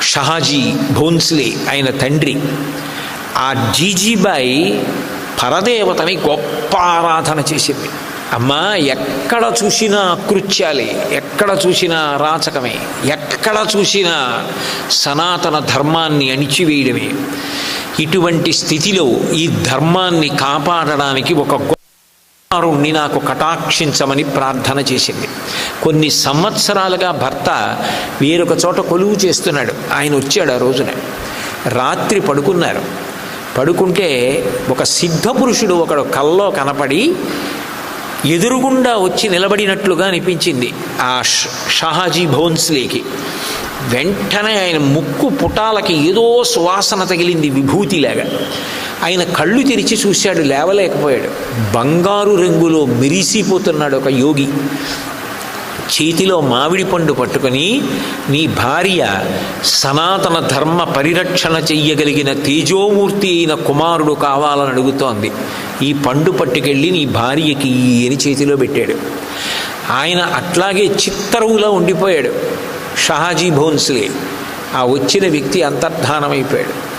షహాజీ భోన్స్లే ఆయన తండ్రి. ఆ జీజీబాయి పరదేవతని గొప్ప ఆరాధన చేసింది. అమ్మా, ఎక్కడ చూసినా అకృత్యాలే, ఎక్కడ చూసినా అరాచకమే, ఎక్కడ చూసినా సనాతన ధర్మాన్ని అణిచివేయడమే. ఇటువంటి స్థితిలో ఈ ధర్మాన్ని కాపాడడానికి ఒక కుమారుణ్ణి నాకు కటాక్షించమని ప్రార్థన చేసింది. కొన్ని సంవత్సరాలుగా భర్త వేరొక చోట కొలువు చేస్తున్నాడు. ఆయన వచ్చాడు. ఆ రోజున రాత్రి పడుకున్నారు. పడుకుంటే ఒక సిద్ధపురుషుడు ఒకడు కల్లో కనపడి ఎదురుగుండా వచ్చి నిలబడినట్లుగా అనిపించింది ఆ షహాజీ భోన్స్లేకి. వెంటనే ఆయన ముక్కు పుటాలకి ఏదో సువాసన తగిలింది, విభూతిలాగా. ఆయన కళ్ళు తెరిచి చూశాడు, లేవలేకపోయాడు. బంగారు రంగులో మెరిసిపోతున్నాడు ఒక యోగి. చేతిలో మామిడి పండు పట్టుకొని, నీ భార్య సనాతన ధర్మ పరిరక్షణ చెయ్యగలిగిన తేజోమూర్తి అయిన కుమారుడు కావాలని అడుగుతోంది. ఈ పండు పట్టుకెళ్ళి నీ భార్యకి అని చేతిలో పెట్టాడు. ఆయన అట్లాగే చిత్తరువులా ఉండిపోయాడు షహాజీ భోన్స్లే. ఆ వచ్చిన వ్యక్తి అంతర్ధానమైపోయాడు.